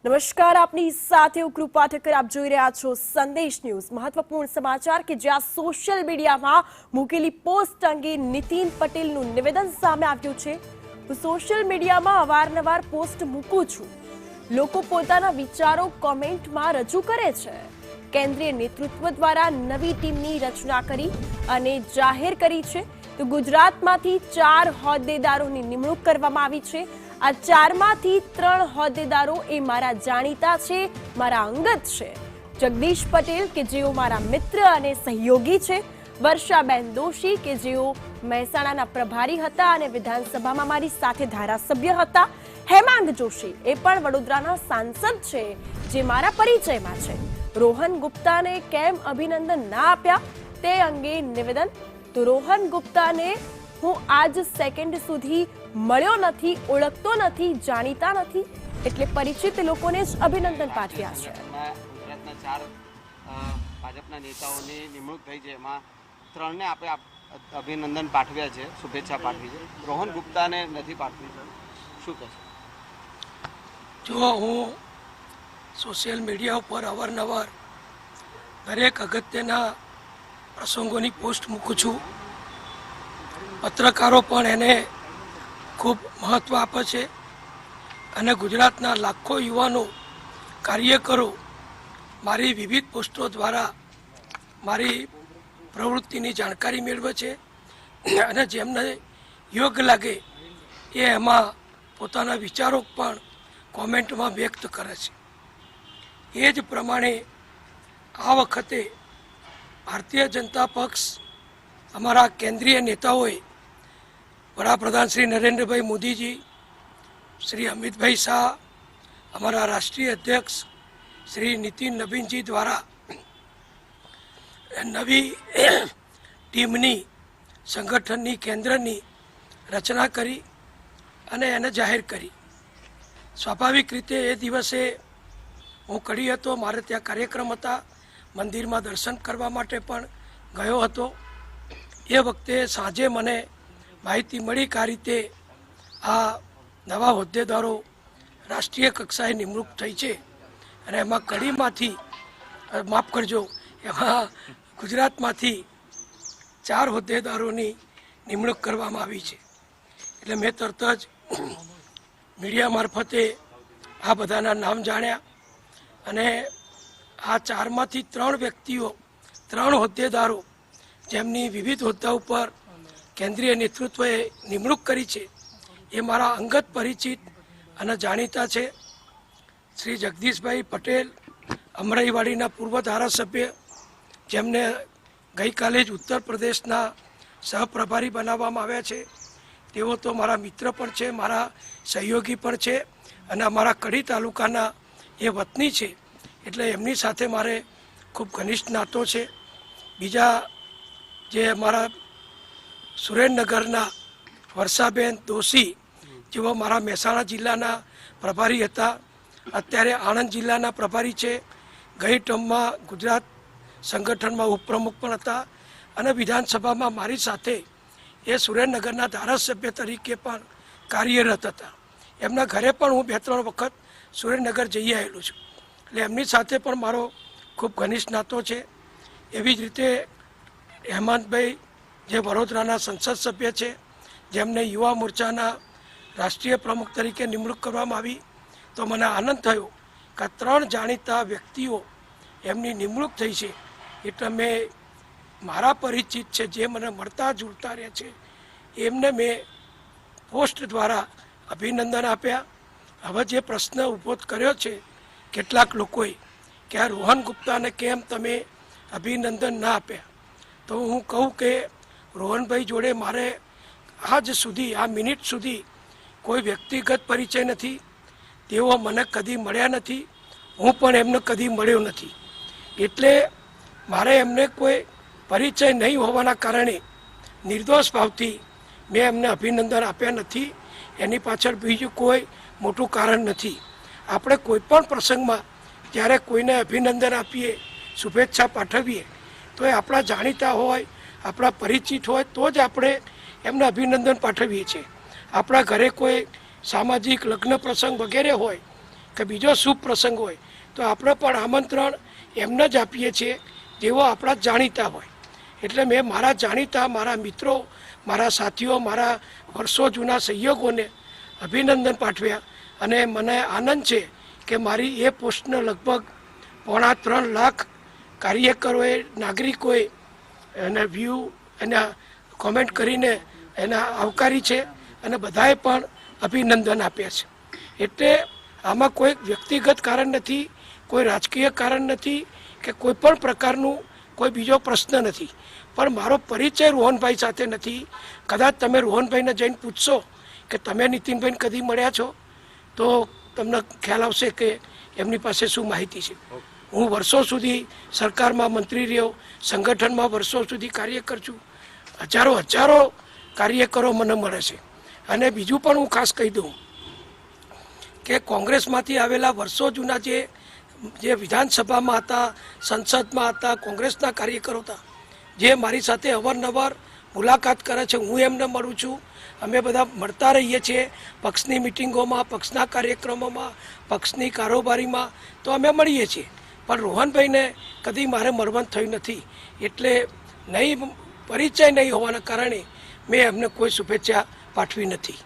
નમસ્કાર, આપની સાથે હું કૃપા ઠક્કર. આપ જોઈ રહ્યા છો સંદેશ ન્યૂઝ. મહત્વપૂર્ણ સમાચાર કે જ્યાં સોશિયલ મીડિયામાં મૂકેલી પોસ્ટ અંગે નીતિન પટેલનું નિવેદન સામે આવ્યું છે. હું સોશિયલ મીડિયામાં અવારનવાર પોસ્ટ મૂકું છું. લોકો પોતાના વિચારો કોમેન્ટમાં રજૂ કરે છે. કેન્દ્રીય નેતૃત્વ દ્વારા નવી ટીમની રચના કરી અને જાહેર કરી છે તો ગુજરાતમાંથી 4 હોદ્દેદારોની નિમણૂક કરવામાં આવી છે. આ 4માંથી 3 હોદ્દેદારો એ મારા જાણીતા છે, મારા અંગત છે. જગદીશ પટેલ કે જેઓ મારા મિત્ર અને સહયોગી છે, વર્ષાબેન દોશી કે જેઓ મહેસાણાના પ્રભારી હતા અને વિધાનસભામાં મારી સાથે ધારાસભ્ય હતા, હેમાંગ જોશી એ પણ વડોદરાના સાંસદ છે જે મારા પરિચયમાં છે. રોહન ગુપ્તાને કેમ અભિનંદન ના આપ્યા તે અંગે નિવેદન. તો રોહન ગુપ્તાને હું આજ સેકન્ડ સુધી મળ્યો નથી, ઓળખતો નથી, જાણીતા નથી, એટલે પરિચિત લોકોને જ અભિનંદન પાઠવ્યા છે. ગુજરાતના 4 ભાજપના નેતાઓની નિમણૂક થઈ છે, એમાં 3ને આપણે અભિનંદન પાઠવ્યા છે, શુભેચ્છા પાઠવી છે. રોહન ગુપ્તાને નથી પાઠવી. શું કહેશો? જો હું સોશિયલ મીડિયા ઉપર અવારનવાર દરેક અગત્યના પ્રસંગોની પોસ્ટ મૂકું છું. પત્રકારો પણ એને ખૂબ મહત્ત્વ આપે છે અને ગુજરાતના લાખો યુવાનો, કાર્યકરો મારી વિવિધ પોસ્ટો દ્વારા મારી પ્રવૃત્તિની જાણકારી મેળવે છે અને જેમને યોગ્ય લાગે એ એમાં પોતાના વિચારો પણ કોમેન્ટમાં વ્યક્ત કરે છે. એ જ પ્રમાણે આ વખતે ભારતીય જનતા પક્ષ, અમારા કેન્દ્રીય નેતાઓએ વડાપ્રધાન શ્રી નરેન્દ્રભાઈ મોદીજી, શ્રી અમિતભાઈ શાહ, અમારા રાષ્ટ્રીય અધ્યક્ષ શ્રી નીતિન નવીનજી દ્વારા નવી ટીમની, સંગઠનની, કેન્દ્રની રચના કરી અને એને જાહેર કરી. સ્વાભાવિક રીતે એ દિવસે હું કડી હતો, મારે ત્યાં કાર્યક્રમ હતા, મંદિરમાં દર્શન કરવા માટે પણ ગયો હતો. એ વખતે સાંજે મને માહિતી મળી કે આ રીતે આ નવા હોદ્દેદારો રાષ્ટ્રીય કક્ષાએ નિમણૂક થઈ છે અને એમાં કડીમાંથી, માફ કરજો, એમાં ગુજરાતમાંથી 4 હોદ્દેદારોની નિમણૂક કરવામાં આવી છે. એટલે મેં તરત જ મીડિયા મારફતે આ બધાના નામ જાણ્યા અને આ 4માંથી 3 વ્યક્તિઓ, 3 હોદ્દેદારો જેમની વિવિધ હોદ્દા ઉપર કેન્દ્રીય નેતૃત્વએ નિમણૂક કરી છે એ મારા અંગત પરિચિત અને જાણીતા છે. શ્રી જગદીશભાઈ પટેલ, અમરાઈવાડીના પૂર્વ ધારાસભ્ય, જેમને ગઈકાલે જ ઉત્તર પ્રદેશના સહપ્રભારી બનાવવામાં આવ્યા છે. તેઓ તો મારા મિત્ર પણ છે, મારા સહયોગી પણ છે અને અમારા કડી તાલુકાના એ વતની છે, એટલે એમની સાથે મારે ખૂબ ઘનિષ્ઠ નાતો છે. બીજા જે અમારા સુરેન્દ્રનગરના વર્ષાબેન દોશી, જેઓ મારા મહેસાણા જિલ્લાના પ્રભારી હતા, અત્યારે આણંદ જિલ્લાના પ્રભારી છે. ગઈ ટર્મમાં ગુજરાત સંગઠનમાં ઉપપ્રમુખ પણ હતા અને વિધાનસભામાં મારી સાથે એ સુરેન્દ્રનગરના ધારાસભ્ય તરીકે પણ કાર્યરત હતા. એમના ઘરે પણ હું 2-3 વખત સુરેન્દ્રનગર જઈ આવેલો છું, એટલે એમની સાથે પણ મારો ખૂબ ઘનિષ્ઠ નાતો છે. એવી જ રીતે હેમંતભાઈ, જે વડોદરાના સંસદ સભ્ય છે, જેમને યુવા મોરચાના રાષ્ટ્રીય પ્રમુખ તરીકે નિમણૂક કરવામાં આવી, તો મને આનંદ થયો કે 3 જાણીતા વ્યક્તિઓ એમની નિમણૂક થઈ છે. એટલે મેં મારા પરિચિત છે, જે મને મળતા જુલતા રહે છે, એમને મેં પોસ્ટ દ્વારા અભિનંદન આપ્યા. હવે જે પ્રશ્ન ઊભો કર્યો છે કેટલાક લોકોએ કે આ રોહન ગુપ્તાને કેમ તમે અભિનંદન ના આપ્યા, તો હું કહું કે રોહનભાઈ જોડે મારે આજ સુધી, આ મિનિટ સુધી કોઈ વ્યક્તિગત પરિચય નથી. તેઓ મને કદી મળ્યા નથી, હું પણ એમને કદી મળ્યો નથી. એટલે મારે એમને કોઈ પરિચય નહીં હોવાના કારણે નિર્દોષ ભાવથી મેં એમને અભિનંદન આપ્યા નથી. એની પાછળ બીજું કોઈ મોટું કારણ નથી. આપણે કોઈ પણ પ્રસંગમાં જ્યારે કોઈને અભિનંદન આપીએ, શુભેચ્છા પાઠવીએ, તો એ આપણા જાણીતા હોય, આપણા પરિચિત હોય તો જ આપણે એમને અભિનંદન પાઠવીએ છીએ. આપણા ઘરે કોઈ સામાજિક લગ્ન પ્રસંગ વગેરે હોય કે બીજો શુભ પ્રસંગ હોય તો આપણે પણ આમંત્રણ એમને જ આપીએ છીએ જેઓ આપણા જાણીતા હોય. એટલે મેં મારા જાણીતા, મારા મિત્રો, મારા સાથીઓ, મારા વર્ષો જૂના સહયોગોને અભિનંદન પાઠવ્યા. અને મને આનંદ છે કે મારી એ પોસ્ટને લગભગ 2.5 લાખ કાર્યકરોએ, નાગરિકોએ એને વ્યૂ એના કોમેન્ટ કરીને એના આવકારી છે અને બધાએ પણ અભિનંદન આપ્યા છે. એટલે આમાં કોઈ વ્યક્તિગત કારણ નથી, કોઈ રાજકીય કારણ નથી કે કોઈ પણ પ્રકારનું કોઈ બીજો પ્રશ્ન નથી. પણ મારો પરિચય રોહનભાઈ સાથે નથી. કદાચ તમે રોહનભાઈને જઈને પૂછશો કે તમે નીતિનભાઈને કદી મળ્યા છો તો તમને ખ્યાલ આવશે કે એમની પાસે શું માહિતી છે. હું વર્ષો સુધી સરકારમાં મંત્રી રહ્યો, સંગઠનમાં વર્ષો સુધી કાર્યકર છું. હજારો કાર્યકરો મને મળે છે. અને બીજું પણ હું ખાસ કહી દઉં કે કોંગ્રેસમાંથી આવેલા વર્ષો જૂના જે વિધાનસભામાં હતા, સંસદમાં હતા, કોંગ્રેસના કાર્યકરો હતા, જે મારી સાથે અવારનવાર મુલાકાત કરે છે, હું એમને મળું છું. અમે બધા મળતા રહીએ છીએ પક્ષની મિટિંગોમાં, પક્ષના કાર્યક્રમોમાં, પક્ષની કારોબારીમાં, તો અમે મળીએ છીએ. પણ રોહનભાઈને કદી મારે મળવાનું થયું નથી. એટલે પરિચય નહીં હોવાના કારણે મેં એમને કોઈ શુભેચ્છા પાઠવી નથી.